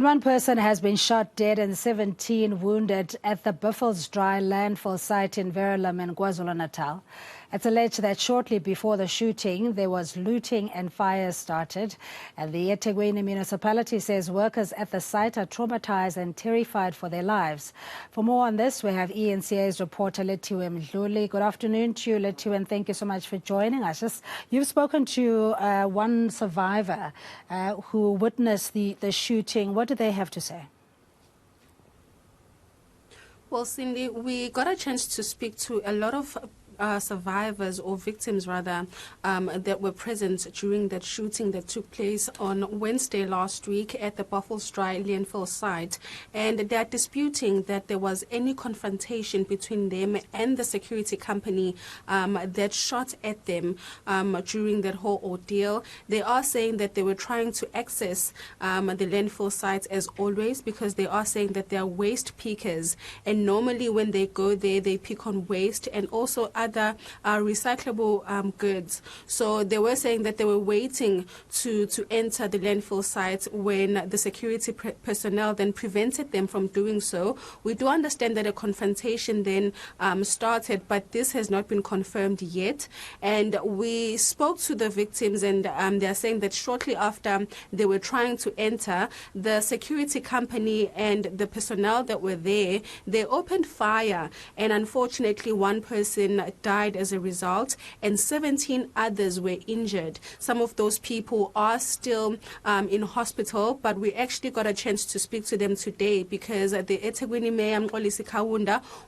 One person has been shot dead and 17 wounded at the Buffelsdraai landfill site in Verulam in KwaZulu-Natal. It's alleged that shortly before the shooting, there was looting and fires started. And the eThekwini Municipality says workers at the site are traumatised and terrified for their lives. For more on this, we have eNCA's reporter Lethiwe Mdluli. Good afternoon to you, Lethiwe, and thank you so much for joining us. You've spoken to one survivor who witnessed the shooting. What do they have to say? Well, Cindy, we got a chance to speak to a lot of survivors or victims rather that were present during that shooting that took place on Wednesday last week at the Buffelsdraai landfill site, and they are disputing that there was any confrontation between them and the security company that shot at them during that whole ordeal. They are saying that they were trying to access the landfill site as always, because they are saying that they are waste pickers, and normally when they go there they pick on waste and also other recyclable goods. So they were saying that they were waiting to enter the landfill site when the security personnel then prevented them from doing so. We do understand that a confrontation then started, but this has not been confirmed yet. And we spoke to the victims, and they are saying that shortly after they were trying to enter, the security company and the personnel that were there, they opened fire, and unfortunately one person died as a result, and 17 others were injured. Some of those people are still in hospital, but we actually got a chance to speak to them today because the eThekwini Mayor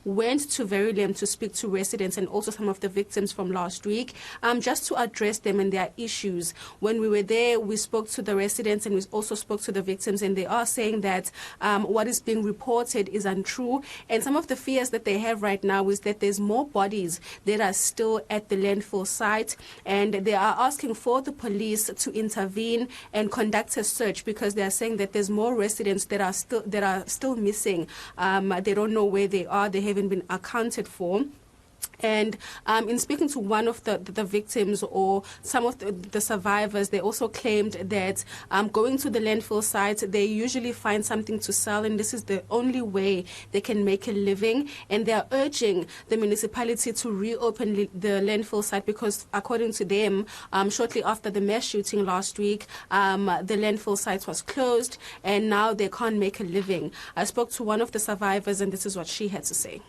went to Verulam to speak to residents and also some of the victims from last week, just to address them and their issues. When we were there, we spoke to the residents and we also spoke to the victims, and they are saying that what is being reported is untrue, and some of the fears that they have right now is that there's more bodies that are still at the landfill site, and they are asking for the police to intervene and conduct a search because they are saying that there's more residents that are still missing. They don't know where they are. They haven't been accounted for. And in speaking to one of the victims or some of the survivors, they also claimed that going to the landfill site, they usually find something to sell, and this is the only way they can make a living. And they are urging the municipality to reopen the landfill site because, according to them, shortly after the mass shooting last week, the landfill site was closed, and now they can't make a living. I spoke to one of the survivors, and this is what she had to say.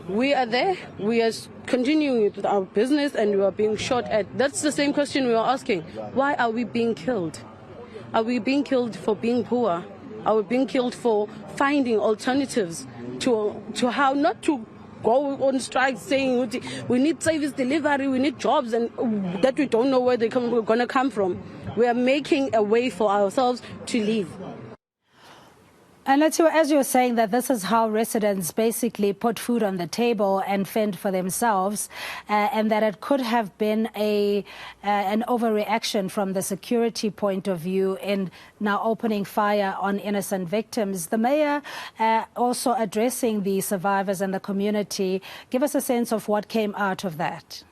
We are there, we are continuing with our business, and we are being shot at. That's the same question we are asking. Why are we being killed? Are we being killed for being poor? Are we being killed for finding alternatives to how not to go on strike saying we need service delivery, we need jobs, and that we don't know where they're going to come from? We are making a way for ourselves to live. And as you're saying that this is how residents basically put food on the table and fend for themselves, and that it could have been an overreaction from the security point of view in now opening fire on innocent victims. The mayor also addressing the survivors and the community. Give us a sense of what came out of that.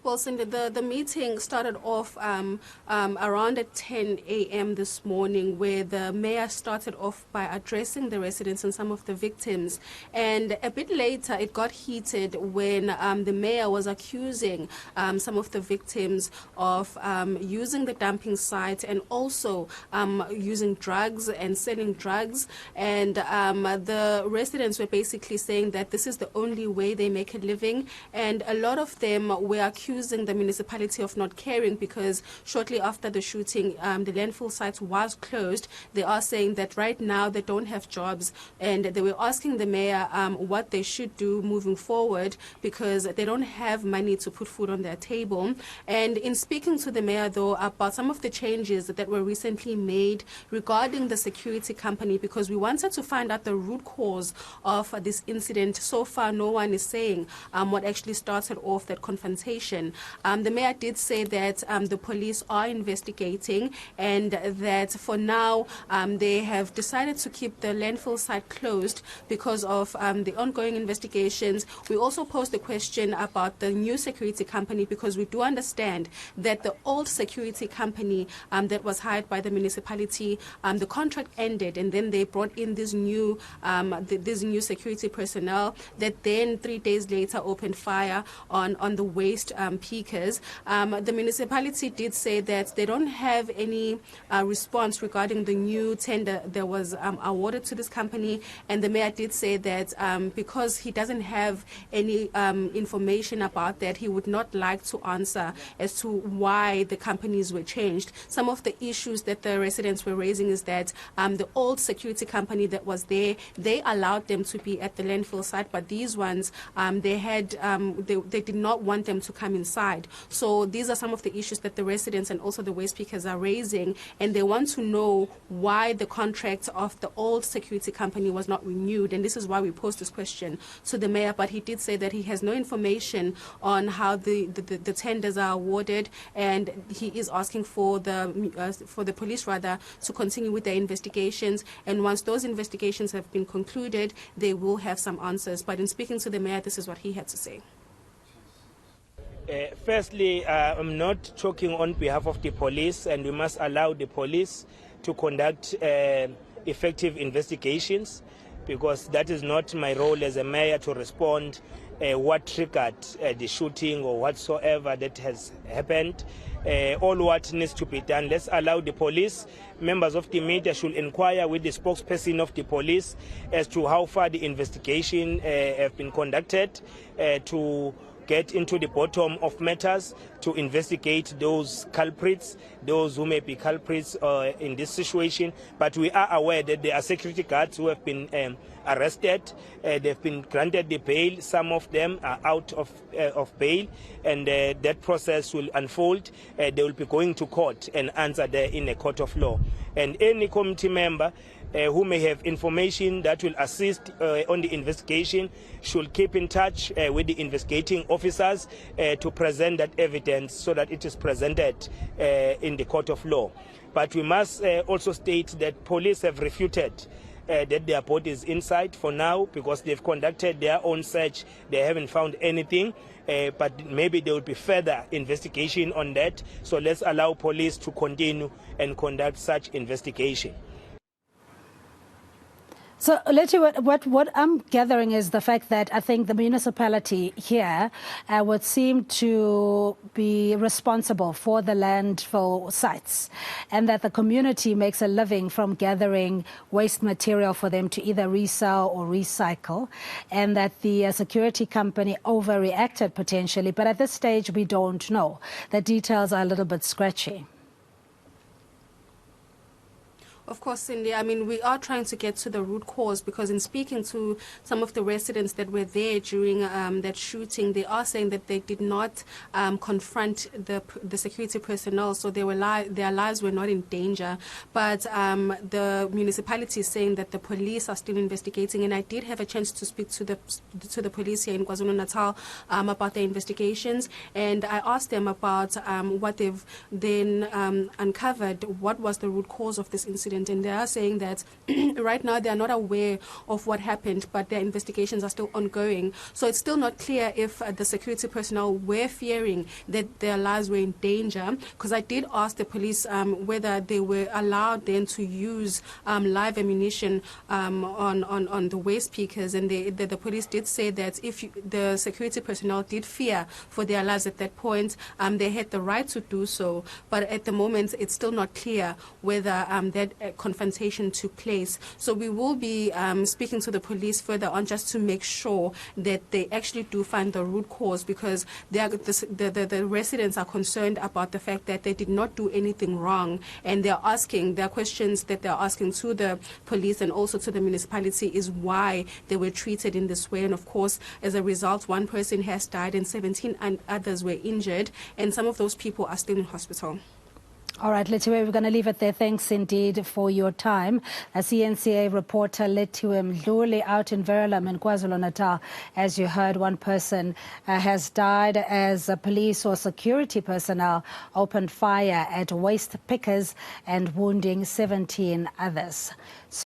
Well, Cindy, the meeting started off around at 10 a.m. this morning, where the mayor started off by addressing the residents and some of the victims. And a bit later, it got heated when the mayor was accusing some of the victims of using the dumping site and also using drugs and selling drugs. And the residents were basically saying that this is the only way they make a living. And a lot of them were accusing the municipality of not caring because shortly after the shooting, the landfill site was closed. They are saying that right now they don't have jobs, and they were asking the mayor what they should do moving forward because they don't have money to put food on their table. And in speaking to the mayor, though, about some of the changes that were recently made regarding the security company, because we wanted to find out the root cause of this incident. So far, no one is saying what actually started off that confrontation. question. The mayor did say that the police are investigating, and that for now they have decided to keep the landfill site closed because of the ongoing investigations. We also posed a question about the new security company, because we do understand that the old security company that was hired by the municipality, the contract ended, and then they brought in this new security personnel that then 3 days later opened fire on the waste peakers. The municipality did say that they don't have any response regarding the new tender that was awarded to this company, and the mayor did say that because he doesn't have any information about that, he would not like to answer as to why the companies were changed. Some of the issues that the residents were raising is that the old security company that was there, they allowed them to be at the landfill site, but these ones, they did not want them to come inside. So these are some of the issues that the residents and also the waste pickers are raising, and they want to know why the contract of the old security company was not renewed, and this is why we posed this question to the mayor. But he did say that he has no information on how the tenders are awarded, and he is asking for the police rather to continue with their investigations, and once those investigations have been concluded, they will have some answers. But in speaking to the mayor, this is what he had to say. Firstly, I'm not talking on behalf of the police, and we must allow the police to conduct effective investigations, because that is not my role as a mayor to respond what triggered the shooting or whatsoever that has happened. All what needs to be done, let's allow the police. Members of the media should inquire with the spokesperson of the police as to how far the investigation have been conducted, to get into the bottom of matters, to investigate those culprits, those who may be culprits in this situation. But we are aware that there are security guards who have been arrested. They've been granted the bail. Some of them are out of bail, and that process will unfold. They will be going to court and answer there in a court of law. And any committee member who may have information that will assist on the investigation should keep in touch with the investigating officers to present that evidence so that it is presented in the court of law. But we must also state that police have refuted that their boat is inside for now, because they've conducted their own search. They haven't found anything, but maybe there will be further investigation on that. So let's allow police to continue and conduct such investigation. So, Lethiwe, what I'm gathering is the fact that I think the municipality here would seem to be responsible for the landfill sites, and that the community makes a living from gathering waste material for them to either resell or recycle, and that the security company overreacted potentially. But at this stage, we don't know. The details are a little bit scratchy. Of course, Cindy, I mean, we are trying to get to the root cause, because in speaking to some of the residents that were there during that shooting, they are saying that they did not confront the security personnel, so their lives were not in danger. But the municipality is saying that the police are still investigating, and I did have a chance to speak to the police here in KwaZulu-Natal about their investigations, and I asked them about what they've then uncovered, what was the root cause of this incident. And they are saying that right now they are not aware of what happened, but their investigations are still ongoing. So it's still not clear if the security personnel were fearing that their lives were in danger, because I did ask the police whether they were allowed then to use live ammunition on the waste peakers, and the police did say that if the security personnel did fear for their lives at that point, they had the right to do so. But at the moment, it's still not clear whether that confrontation took place. So we will be speaking to the police further on, just to make sure that they actually do find the root cause, because the residents are concerned about the fact that they did not do anything wrong, and there are questions that they're asking to the police and also to the municipality is why they were treated in this way. And of course, as a result, one person has died and 17 others were injured, and some of those people are still in hospital. All right, Lethiwe, we're going to leave it there. Thanks indeed for your time. As eNCA reporter Lethiwe Mdluli out in Verulam in KwaZulu-Natal. As you heard, one person has died as police or security personnel opened fire at waste pickers and wounding 17 others.